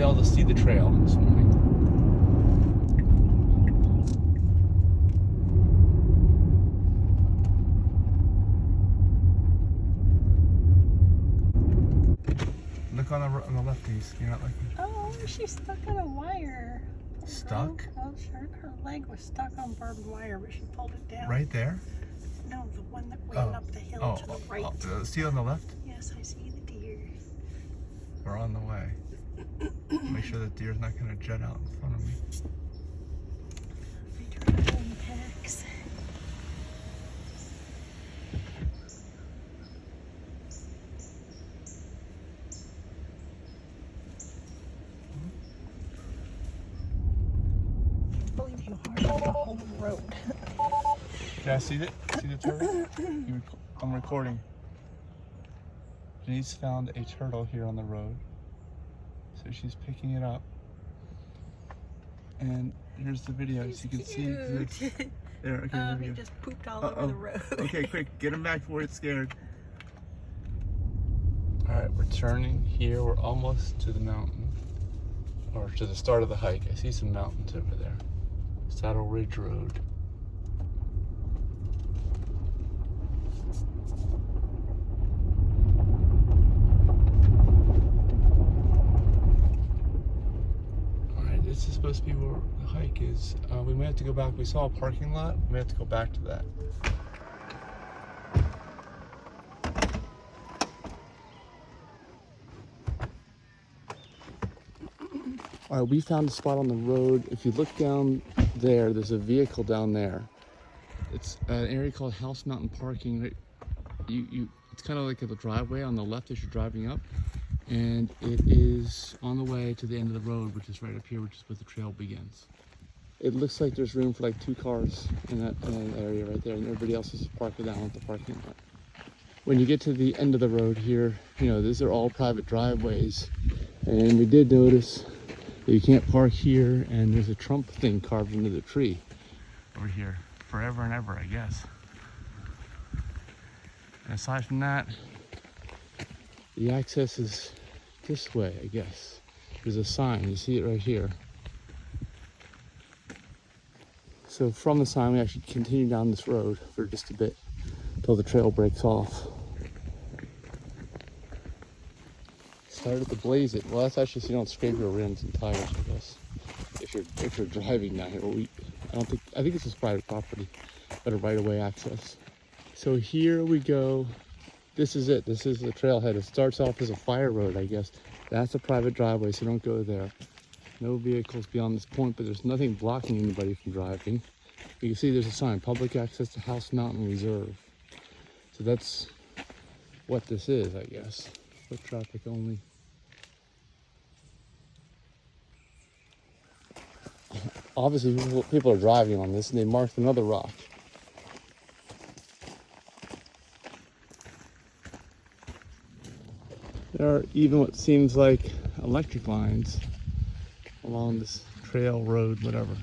able to see the trail this morning. Look on the lefties. You're not looking. Oh, she's stuck on a wire. Stuck? Oh, her leg was stuck on barbed wire, but she pulled it down. Right there? No, the one that ran up the hill to the right. See on the left? Yes, I see the deer. We're on the way. Make sure that deer's not going to jet out in front of me. Return packs. I believe you hard the whole road. Yeah, see it? See the turtle? I'm recording. Denise found a turtle here on the road. So she's picking it up. And here's the video, so you can see. There, okay, he just pooped all over the road. Okay, quick, get him back before it's scared. Alright, we're turning here. We're almost to the mountain. Or to the start of the hike. I see some mountains over there. Saddle Ridge Road. This is supposed to be where the hike is. We may have to go back. We saw a parking lot. We may have to go back to that. All right, we found a spot on the road. If you look down there, there's a vehicle down there. It's an area called House Mountain Parking. It's kind of like a driveway on the left as you're driving up. And it is on the way to the end of the road, which is right up here, which is where the trail begins. It looks like there's room for like 2 cars in that area right there, and everybody else is parked down at the parking lot. When you get to the end of the road here, you know, these are all private driveways, and we did notice that you can't park here, and there's a Trump thing carved into the tree over here, forever and ever, I guess. And aside from that, the access is this way, I guess. There's a sign, you see it right here. So from the sign, we actually continue down this road for just a bit until the trail breaks off. Started to blaze it. Well, that's actually so you don't scrape your rims and tires, I guess. If you're driving down here, I think this is private property, but a right-of-way access. So here we go. This is it. This is the trailhead. It starts off as a fire road, I guess. That's a private driveway, so don't go there. No vehicles beyond this point, but there's nothing blocking anybody from driving. You can see there's a sign, public access to House Mountain Reserve. So that's what this is, I guess. Foot traffic only. Obviously, people are driving on this, and they marked another rock. There are even what seems like electric lines along this trail road, whatever.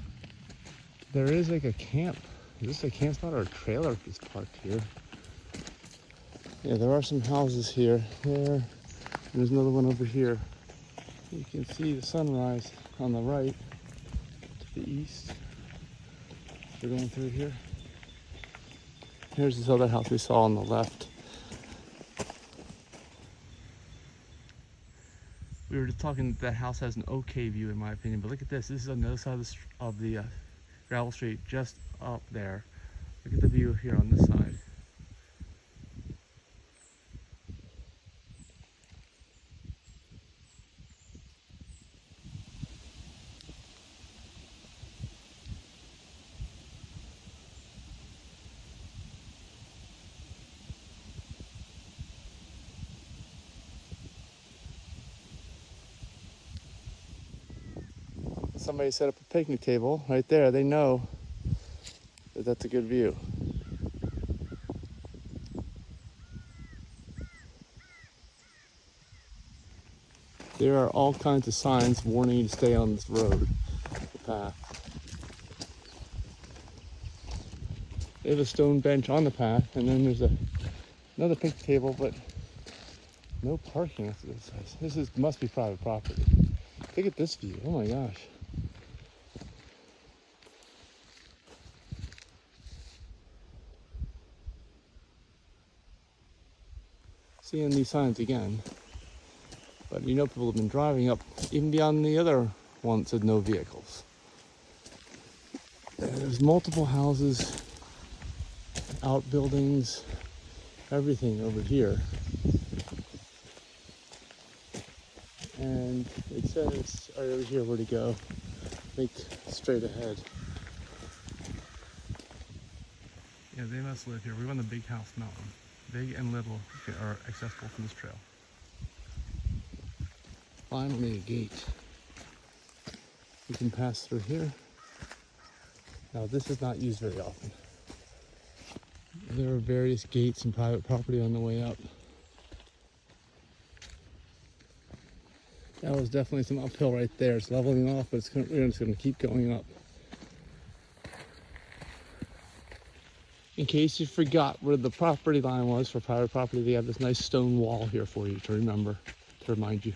There is like a camp. Is this a camp spot or a trailer is parked here? Yeah, there are some houses here. There. There's another one over here. You can see the sunrise on the right to the east. We're going through here. Here's this other house we saw on the left. We were just talking that house has an okay view in my opinion, but look at this. This is on the other side of the gravel street, just up there. Look at the view here on this side. Somebody set up a picnic table right there. They know that that's a good view. There are all kinds of signs warning you to stay on this road, the path. They have a stone bench on the path, and then there's another picnic table, but no parking after this. Must be private property. Look at this view. Oh my gosh. Seeing these signs again. But you know, people have been driving up even beyond the other one that said no vehicles. And there's multiple houses, outbuildings, everything over here. And it says right over here where to go. Make straight ahead. Yeah, they must live here. We're on the Big House Mountain. Big and little are accessible from this trail. Finally a gate. We can pass through here. Now this is not used very often. There are various gates and private property on the way up. That was definitely some uphill right there. It's leveling off, but we're just going to keep going up. In case you forgot where the property line was for private property, they have this nice stone wall here for you to remember, to remind you.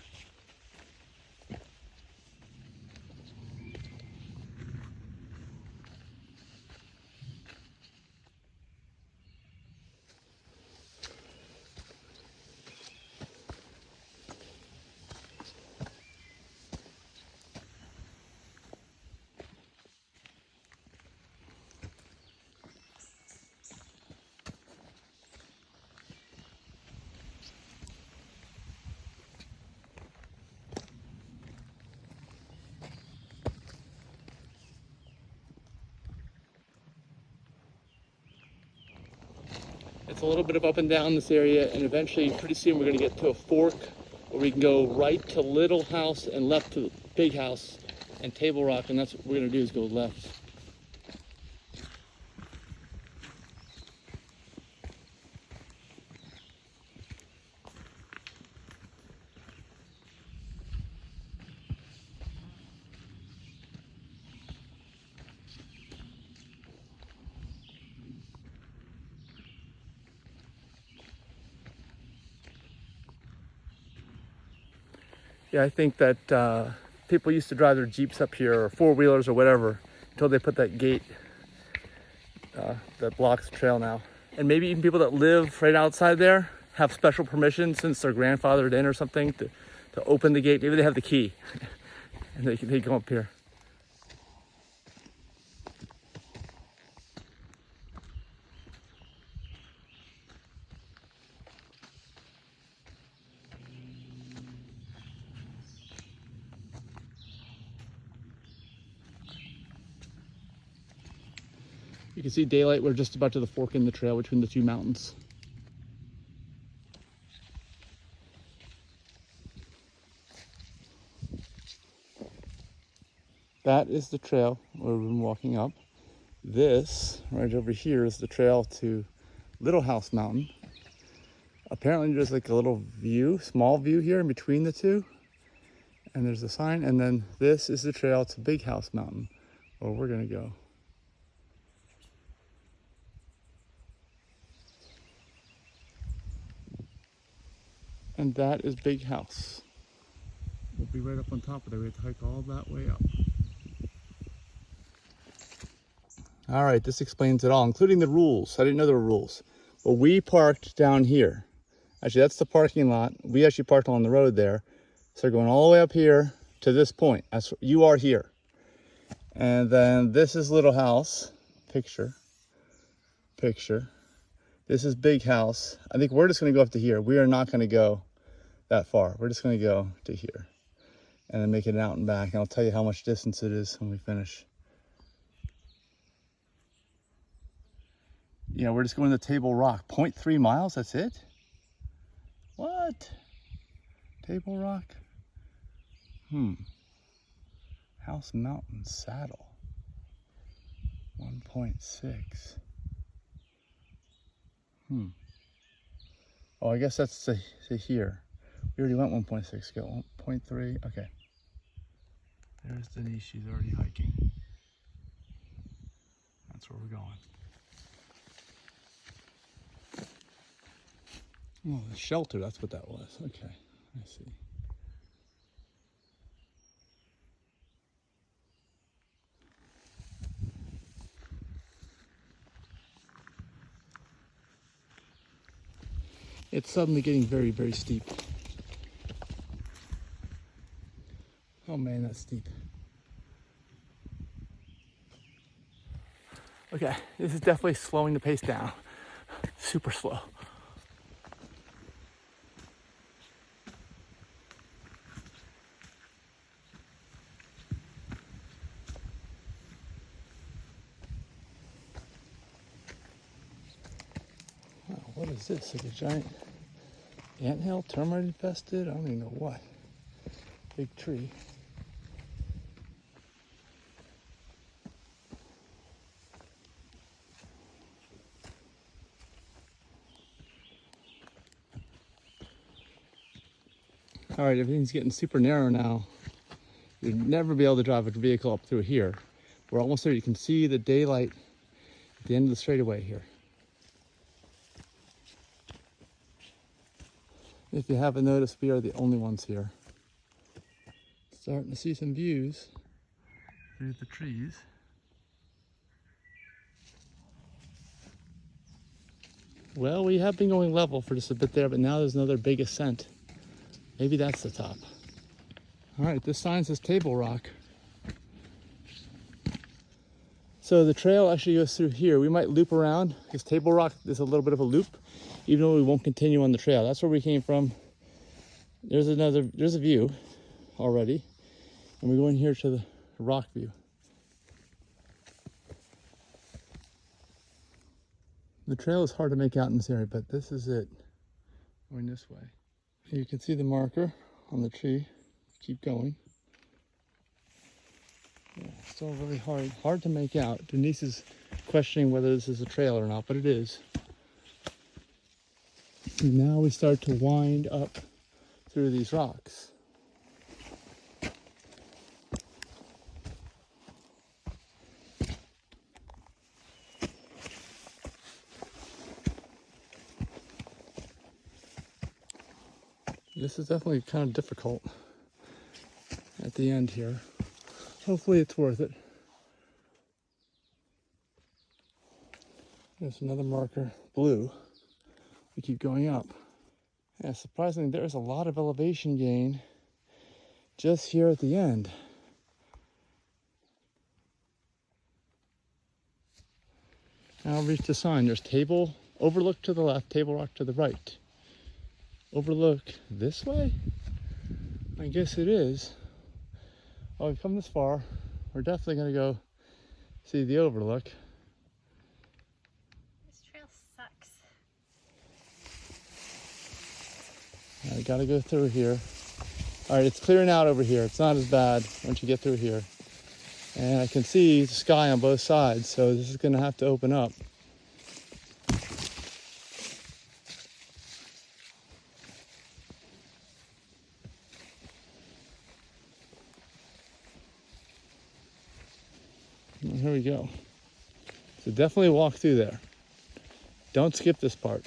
It's a little bit of up and down this area, and eventually, pretty soon, we're going to get to a fork where we can go right to Little House and left to Big House and Table Rock, and that's what we're going to do is go left. Yeah, I think that people used to drive their Jeeps up here, or four-wheelers or whatever, until they put that gate that blocks the trail now. And maybe even people that live right outside there have special permission since they're grandfathered in or something to open the gate. Maybe they have the key and they come up here. You can see daylight. We're just about to the fork in the trail between the two mountains. That is the trail where we've been walking up. This right over here is the trail to Little House Mountain. Apparently there's like a little view, small view here in between the two. And there's a sign. And then this is the trail to Big House Mountain, where we're gonna go. And that is Big House. We'll be right up on top of it. We have to hike all that way up. All right, this explains it all, including the rules. I didn't know there were rules. But we parked down here. Actually, that's the parking lot. We actually parked along the road there. So we're going all the way up here to this point. You are here. And then this is Little House. Picture. This is Big House. I think we're just going to go up to here. We are not going to go that far. We're just going to go to here and then make it out and back. And I'll tell you how much distance it is when we finish. Yeah, we're just going to Table Rock. 0.3 miles, that's it? What? Table Rock? House Mountain Saddle. 1.6. Oh, I guess that's to here. We already went 1.6, go 1.3, okay. There's Denise, she's already hiking. That's where we're going. Oh, the shelter, that's what that was. Okay, I see. It's suddenly getting very, very steep. Oh man, that's steep. Okay, this is definitely slowing the pace down. Super slow. Wow, what is this? Like a giant anthill, termite infested? I don't even know what. Big tree. All right, everything's getting super narrow now. You'd never be able to drive a vehicle up through here. We're almost there. You can see the daylight at the end of the straightaway here. If you haven't noticed, we are the only ones here. Starting to see some views through the trees. Well, we have been going level for just a bit there, but now there's another big ascent. Maybe that's the top. All right, this sign says Table Rock. So the trail actually goes through here. We might loop around because Table Rock is a little bit of a loop, even though we won't continue on the trail. That's where we came from. There's a view already. And we go in here to the rock view. The trail is hard to make out in this area, but this is it. Going this way. You can see the marker on the tree. Keep going. Yeah, still really hard to make out. Denise is questioning whether this is a trail or not, but it is. And now we start to wind up through these rocks. This is definitely kind of difficult at the end here. Hopefully it's worth it. There's another marker, blue. We keep going up. Yeah, surprisingly, there's a lot of elevation gain just here at the end. Now I'll reach the sign. There's overlook to the left, Table Rock to the right. Overlook this way? I guess it is. Oh, we've come this far. We're definitely gonna go see the overlook. This trail sucks. I gotta go through here. All right, it's clearing out over here. It's not as bad once you get through here. And I can see the sky on both sides, so this is gonna have to open up. And here we go. So definitely walk through there. Don't skip this part.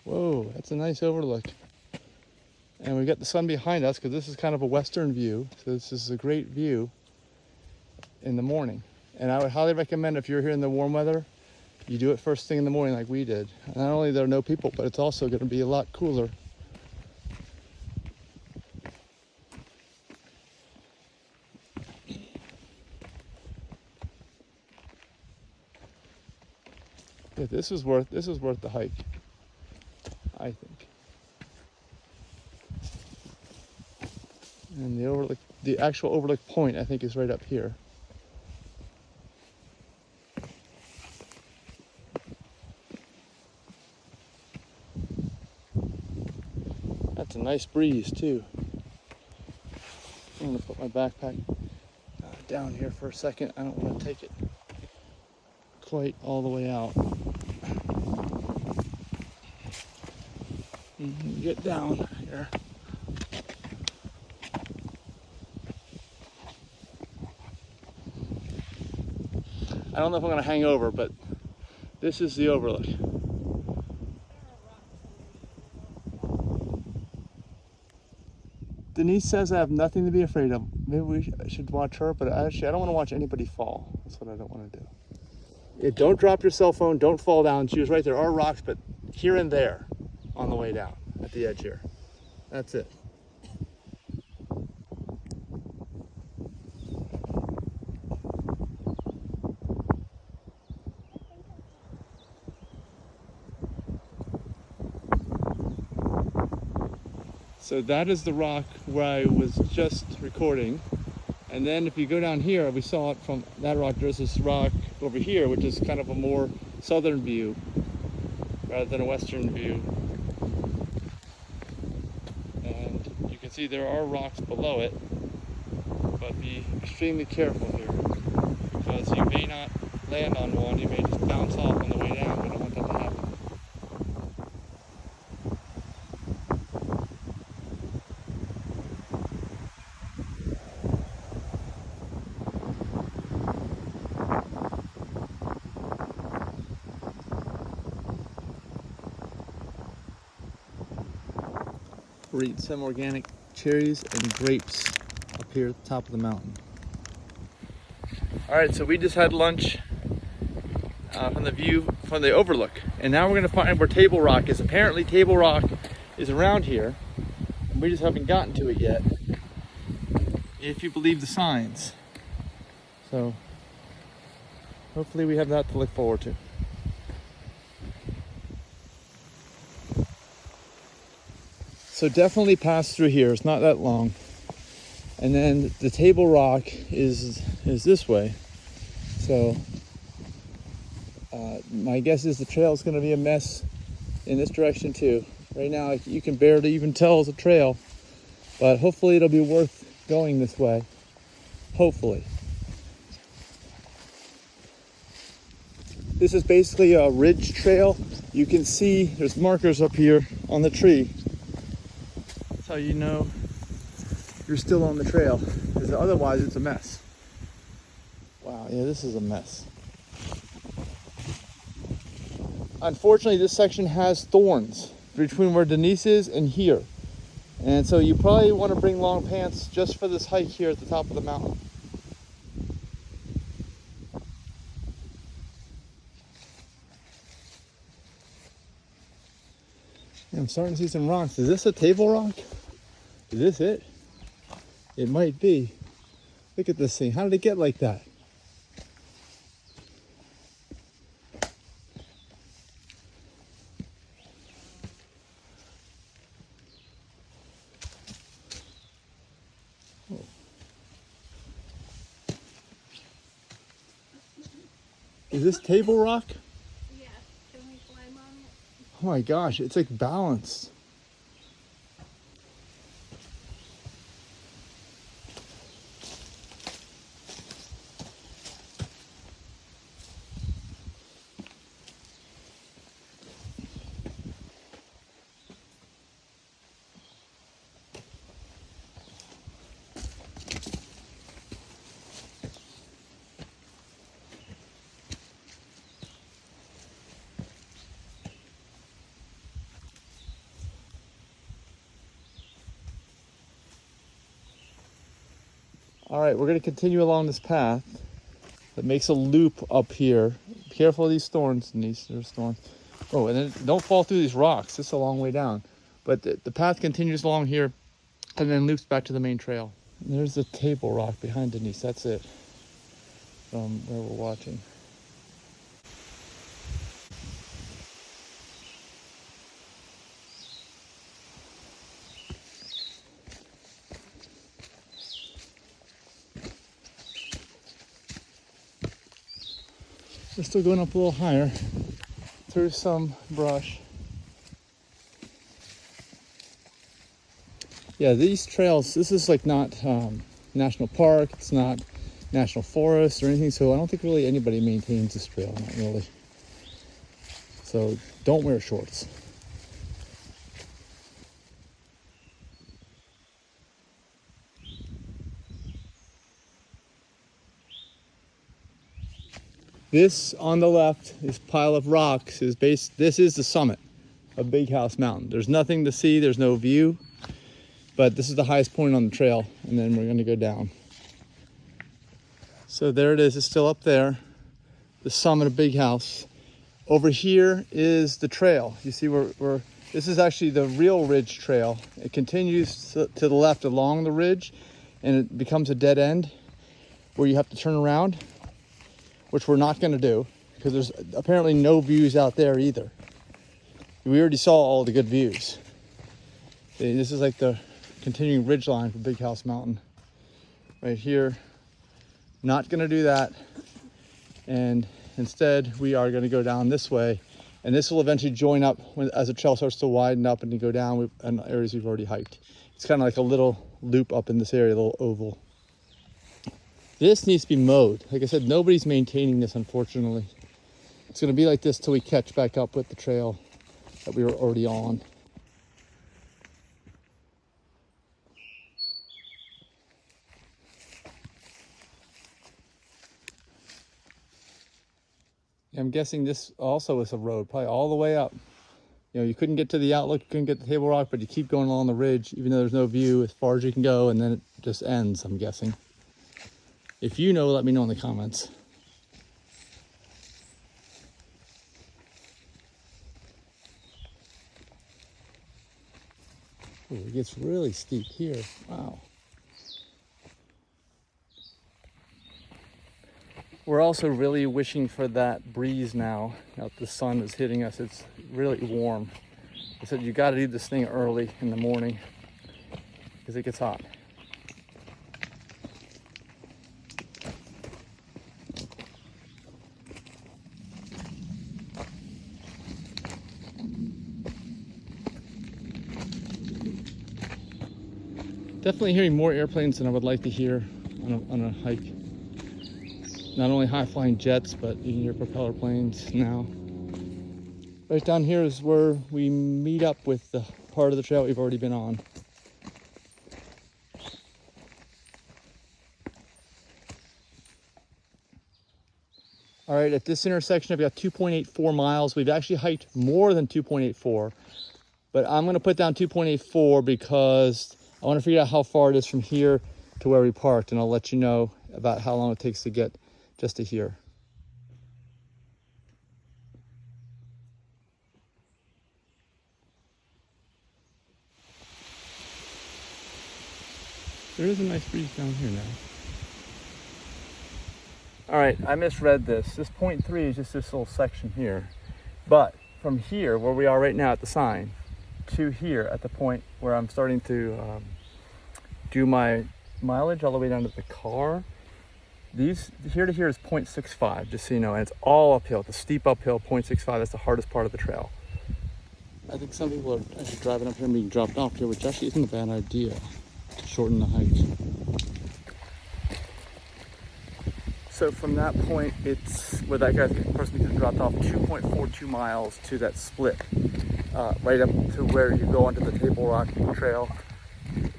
Whoa, that's a nice overlook. And we got the sun behind us because this is kind of a western view. So this is a great view in the morning. And I would highly recommend if you're here in the warm weather, you do it first thing in the morning like we did. Not only are there no people, but it's also going to be a lot cooler. Yeah, this is worth the hike, I think. And the actual overlook point, I think, is right up here. That's a nice breeze too. I'm gonna put my backpack down here for a second. I don't want to take it quite all the way out. Get down here. I don't know if I'm gonna hang over, but this is the overlook. Denise says I have nothing to be afraid of. Maybe we should watch her, but actually I don't want to watch anybody fall. That's what I don't want to do. Don't drop your cell phone, don't fall down. She was right, there are rocks, but here and there on the way down at the edge here. That's it. So that is the rock where I was just recording. And then if you go down here, we saw it from that rock, there's this rock over here, which is kind of a more southern view rather than a western view. And you can see there are rocks below it, but be extremely careful here because you may not land on one, you may just bounce off on the way down. We don't want that to happen. We're eating some organic cherries and grapes up here at the top of the mountain. All right, so we just had lunch from the view from the overlook, and now we're gonna find where Table Rock is. Apparently Table Rock is around here, and we just haven't gotten to it yet, if you believe the signs. So hopefully we have that to look forward to. So definitely pass through here, it's not that long. And then the Table Rock is this way. So my guess is the trail is going to be a mess in this direction too. Right now you can barely even tell it's a trail, but hopefully it'll be worth going this way. Hopefully. This is basically a ridge trail. You can see there's markers up here on the tree. That's how you know you're still on the trail, because otherwise it's a mess. Wow, yeah, this is a mess. Unfortunately, this section has thorns between where Denise is and here. And so you probably want to bring long pants just for this hike here at the top of the mountain. Yeah, I'm starting to see some rocks. Is this a Table Rock? Is this it? It might be. Look at this thing. How did it get like that? Oh. Is this Table Rock? Yeah, can we climb on it? Oh my gosh, it's like balanced. All right, we're gonna continue along this path that makes a loop up here. Be careful of these thorns, Denise, there's thorns. Oh, and then don't fall through these rocks. This is a long way down. But the path continues along here and then loops back to the main trail. And there's the Table Rock behind Denise, that's it, from where we're watching. We're still going up a little higher through some brush. Yeah, these trails, this is like not national park, it's not national forest or anything, so I don't think really anybody maintains this trail, not really. So don't wear shorts. This on the left, this pile of rocks is this is the summit of Big House Mountain. There's nothing to see, there's no view, but this is the highest point on the trail, and then we're gonna go down. So there it is, it's still up there. the summit of Big House. Over here is the trail. You see this is actually the real ridge trail. It continues to the left along the ridge, and it becomes a dead end where you have to turn around, which we're not gonna do because there's apparently no views out there either. We already saw all the good views. This is like the continuing ridge line for Big House Mountain. Right here, not gonna do that. And instead we are gonna go down this way, and this will eventually join up as the trail starts to widen up and to go down in areas we've already hiked. It's kind of like a little loop up in this area, a little oval. This needs to be mowed. Like I said, nobody's maintaining this, unfortunately. It's gonna be like this till we catch back up with the trail that we were already on. I'm guessing this also is a road, probably all the way up. You know, you couldn't get to the outlook, you couldn't get to Table Rock, but you keep going along the ridge, even though there's no view, as far as you can go, and then it just ends, I'm guessing. If you know, let me know in the comments. Ooh, it gets really steep here. Wow. We're also really wishing for that breeze now that the sun is hitting us. It's really warm. I said you got to do this thing early in the morning because it gets hot. Definitely hearing more airplanes than I would like to hear on a hike. Not only high-flying jets, but you can hear propeller planes now. Right down here is where we meet up with the part of the trail we've already been on. All right, at this intersection, I've got 2.84 miles. We've actually hiked more than 2.84, but I'm gonna put down 2.84 because I wanna figure out how far it is from here to where we parked, and I'll let you know about how long it takes to get just to here. There is a nice breeze down here now. All right, I misread this. This 0.3 is just this little section here. But from here, where we are right now at the sign, to here at the point where I'm starting to do my mileage all the way down to the car, these here to here is 0.65, just so you know, and it's all uphill. It's a steep uphill, 0.65. That's the hardest part of the trail. I think some people are actually driving up here and being dropped off here, which actually isn't a bad idea to shorten the hike. So from that point, it's where that person gets dropped off, 2.42 miles to that split, right up to where you go onto the Table Rock Trail.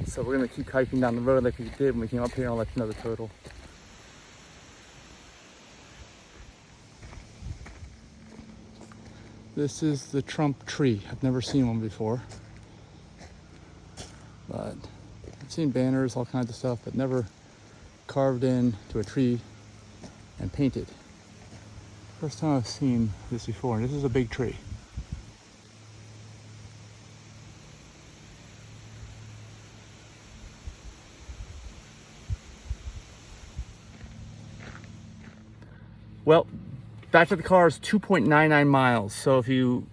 So we're gonna keep hiking down the road like we did when we came up here, and I'll let you know the total. This is the Trump tree. I've never seen one before, but I've seen banners, all kinds of stuff, but never carved into a tree and painted. First time I've seen this before, and this is a big tree. Well, back to the car is 2.99 miles. So if you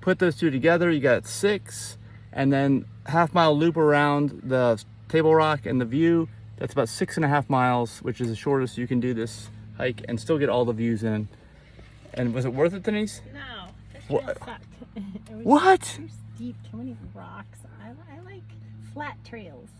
put those two together, you got 6, and then half-mile loop around the Table Rock and the view. That's about 6.5 miles, which is the shortest you can do this hike and still get all the views in. And was it worth it, Denise? No, this trail sucked. It was What? too steep, too many rocks. I like flat trails.